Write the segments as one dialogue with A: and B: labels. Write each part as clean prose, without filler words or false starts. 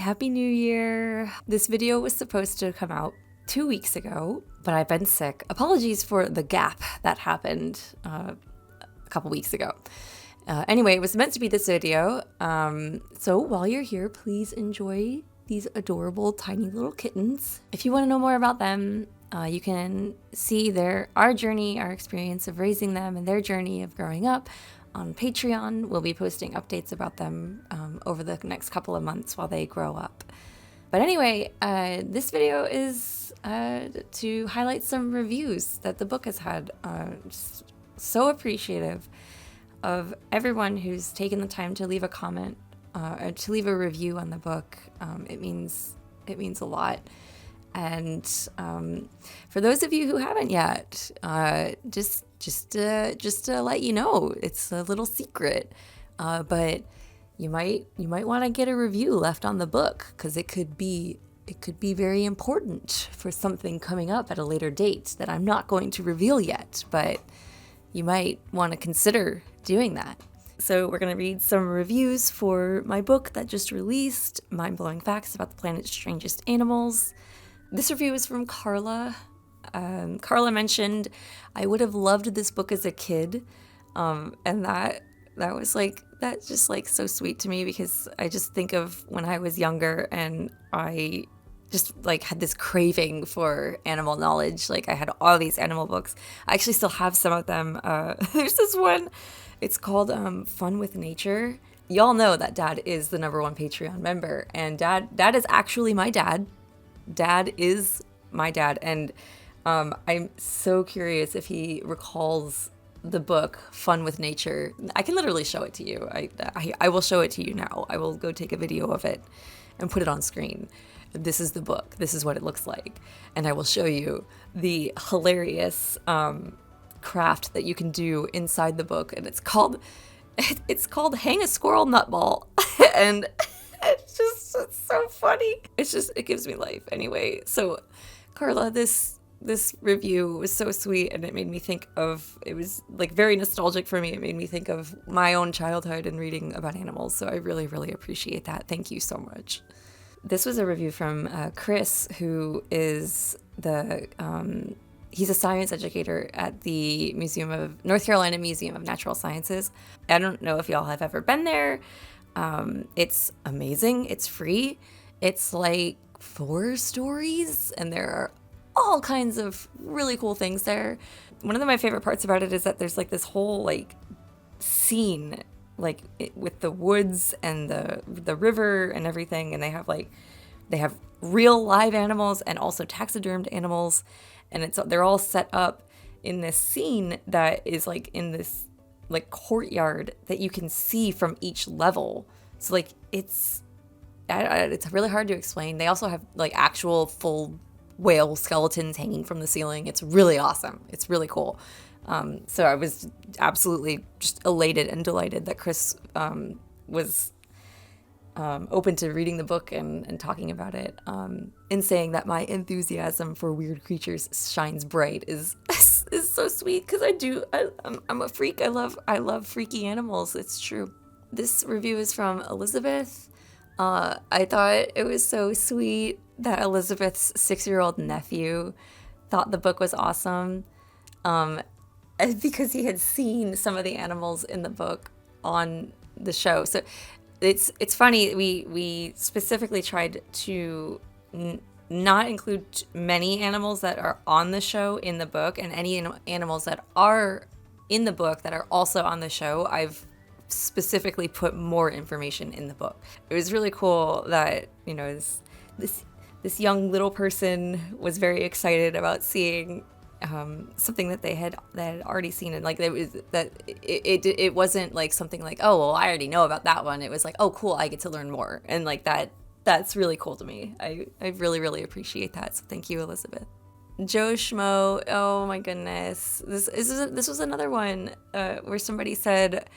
A: Happy New Year. This video was supposed to come out 2 weeks ago, but I've been sick. Apologies for the gap that happened a couple weeks ago. Anyway, it was meant to be this video. So while you're here, please enjoy these adorable tiny little kittens. If you want to know more about them, you can see our journey, our experience of raising them and their journey of growing up on Patreon. We'll be posting updates about them over the next couple of months while they grow up. But anyway, this video is to highlight some reviews that the book has had. Just so appreciative of everyone who's taken the time to leave a comment or to leave a review on the book. It means a lot. And for those of you who haven't yet, just to let you know, it's a little secret, but you might want to get a review left on the book, because it could be very important for something coming up at a later date that I'm not going to reveal yet, but you might want to consider doing that. So we're going to read some reviews for my book that just released, Mind-Blowing Facts About the Planet's Strangest Animals. This review is from Carla. Carla mentioned, I would have loved this book as a kid. And that was like, that's just like so sweet to me, because I just think of when I was younger and I just like had this craving for animal knowledge. Like I had all these animal books. I actually still have some of them. There's this one, it's called Fun with Nature. Y'all know that Dad is the #1 Patreon member, and Dad is actually my dad. Dad is my dad, and I'm so curious if he recalls the book Fun with Nature. I can literally show it to you. I will show it to you now. I will go take a video of it and put it on screen. This is the book. This is what it looks like. And I will show you the hilarious craft that you can do inside the book, and it's called Hang a Squirrel Nutball. And it's so funny. It gives me life. Anyway, so Carla, this review was so sweet, and it made me think of, it was like very nostalgic for me. It made me think of my own childhood and reading about animals. So I really, really appreciate that. Thank you so much. This was a review from Chris, who is he's a science educator at the North Carolina Museum of Natural Sciences. I don't know if y'all have ever been there. It's amazing. It's free. It's like 4 stories, and there are all kinds of really cool things there. One of my favorite parts about it is that there's like this whole like scene, like with the woods and the river and everything, and they have real live animals and also taxidermed animals, and they're all set up in this scene that is like in this like courtyard that you can see from each level. So like it's really hard to explain. They also have like actual full whale skeletons hanging from the ceiling. It's really awesome. It's really cool. So I was absolutely just elated and delighted that Chris was open to reading the book and talking about it, and saying that my enthusiasm for weird creatures shines bright is so sweet, because I'm a freak. I love freaky animals. It's true. This review is from Elizabeth. I thought it was so sweet that Elizabeth's 6-year-old nephew thought the book was awesome, because he had seen some of the animals in the book on the show. So it's funny. We specifically tried to not include many animals that are on the show in the book, and any animals that are in the book that are also on the show, I've specifically put more information in the book. It was really cool that, you know, this young little person was very excited about seeing something that they had already seen, and like it wasn't like something like, oh well, I already know about that one. It was like, oh cool, I get to learn more, and like that's really cool to me. I really, really appreciate that. So thank you, Elizabeth. Joe Schmo, oh my goodness, this was another one where somebody said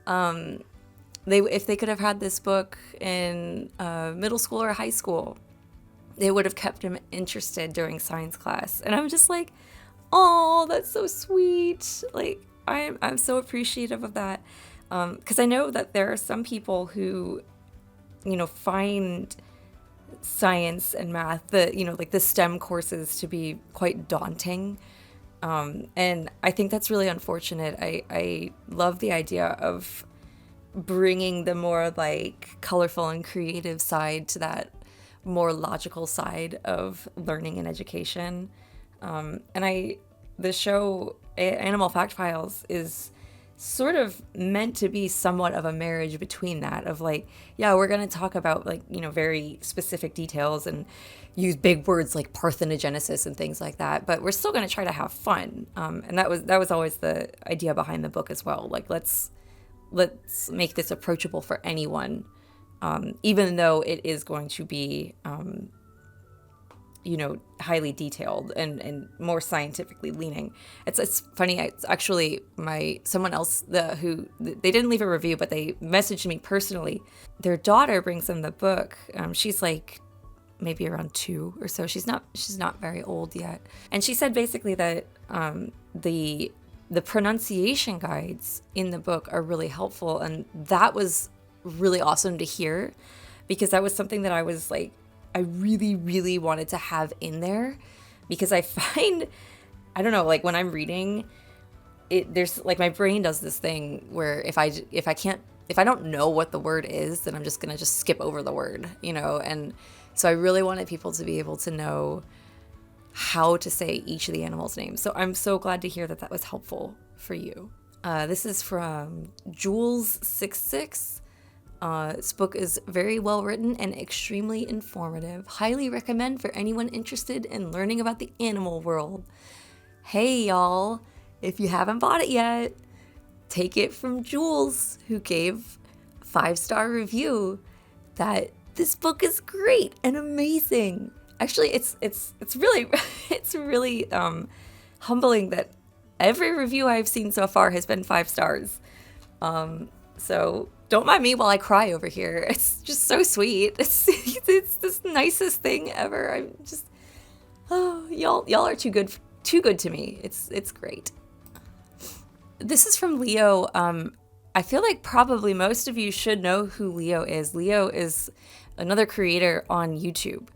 A: if they could have had this book in middle school or high school, it would have kept him interested during science class. And I'm just like, oh, that's so sweet. Like I'm so appreciative of that, because I know that there are some people who, you know, find science and math, like the STEM courses to be quite daunting. And I think that's really unfortunate. I love the idea of bringing the more like colorful and creative side to that more logical side of learning and education. The show Animal Fact Files is sort of meant to be somewhat of a marriage between that of like, yeah, we're going to talk about like, very specific details and use big words like parthenogenesis and things like that, but we're still going to try to have fun. And that was always the idea behind the book as well. Like, let's make this approachable for anyone, even though it is going to be, highly detailed and more scientifically leaning. It's funny. It's actually someone else who they didn't leave a review, but they messaged me personally. Their daughter brings them the book. She's like maybe around 2 or so. She's not very old yet, and she said basically that the pronunciation guides in the book are really helpful, and that was really awesome to hear, because that was something that I was like, I really, really wanted to have in there, because I find, I don't know, like when I'm reading it, there's like, my brain does this thing where if I don't know what the word is, then I'm just going to skip over the word, and so I really wanted people to be able to know how to say each of the animals' names. So I'm so glad to hear that was helpful for you. This is from Jules66. This book is very well written and extremely informative. Highly recommend for anyone interested in learning about the animal world. Hey y'all, if you haven't bought it yet, take it from Jules, who gave a 5-star review that this book is great and amazing. Actually, it's really it's really humbling that every review I've seen so far has been 5 stars. So don't mind me while I cry over here. It's just so sweet. It's this nicest thing ever. I'm just, y'all are too good to me. It's great. This is from Leo. I feel like probably most of you should know who Leo is. Leo is another creator on YouTube,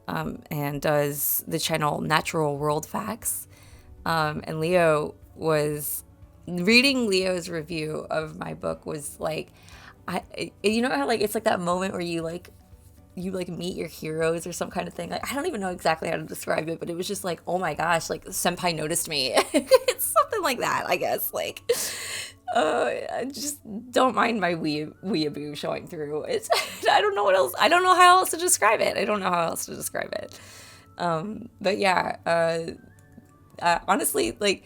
A: and does the channel Natural World Facts. And Leo was reading Leo's review of my book was like, how like it's like that moment where you meet your heroes or some kind of thing. Like, I don't even know exactly how to describe it, but it was just like, oh my gosh, like senpai noticed me. It's something like that, I guess. Like, I just don't mind my weeaboo showing through. It's I don't know what else. I don't know how else to describe it. But yeah, honestly, like,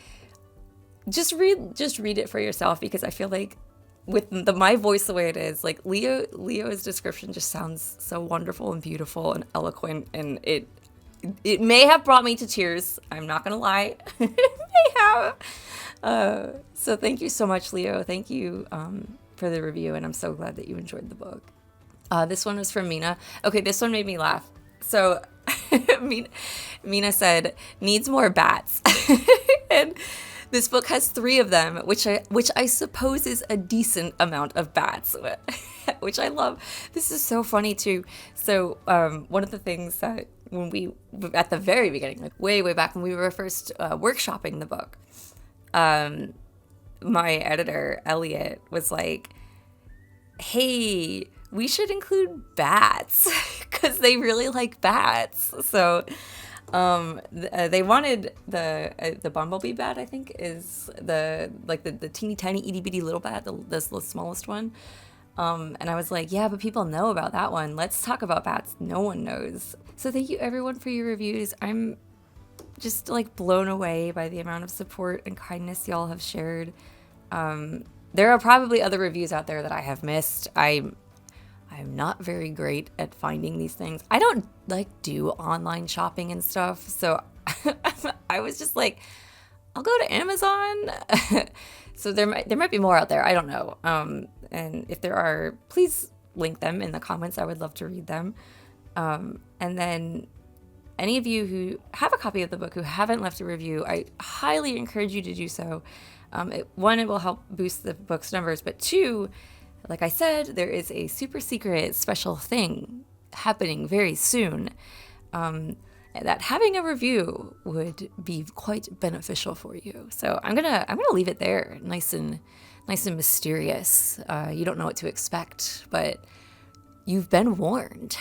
A: just read it for yourself, because I feel like with my voice the way it is, like Leo's description just sounds so wonderful and beautiful and eloquent, and it may have brought me to tears. I'm not gonna lie. It may have. So thank you so much, Leo. Thank you for the review, and I'm so glad that you enjoyed the book. This one was from Mina. Okay, this one made me laugh. So Mina said, needs more bats. And this book has 3 of them, which I suppose is a decent amount of bats, which I love. This is so funny too. So one of the things that when we, at the very beginning, like way back when we were first workshopping the book, my editor Elliot was like, hey, we should include bats because they really like bats. So they wanted the bumblebee bat, I think, is the teeny tiny itty bitty little bat, the smallest one. And I was like, yeah, but people know about that one. Let's talk about bats no one knows. So thank you everyone for your reviews. I'm just like blown away by the amount of support and kindness y'all have shared. There are probably other reviews out there that I have missed. I'm not very great at finding these things. I don't do online shopping and stuff. So I was just like, I'll go to Amazon. So there might be more out there. I don't know. And if there are, please link them in the comments. I would love to read them. And then any of you who have a copy of the book who haven't left a review, I highly encourage you to do so. One, it will help boost the book's numbers, but 2, like I said, there is a super secret special thing happening very soon, that having a review would be quite beneficial for you. So I'm gonna leave it there, nice and mysterious. You don't know what to expect, but you've been warned.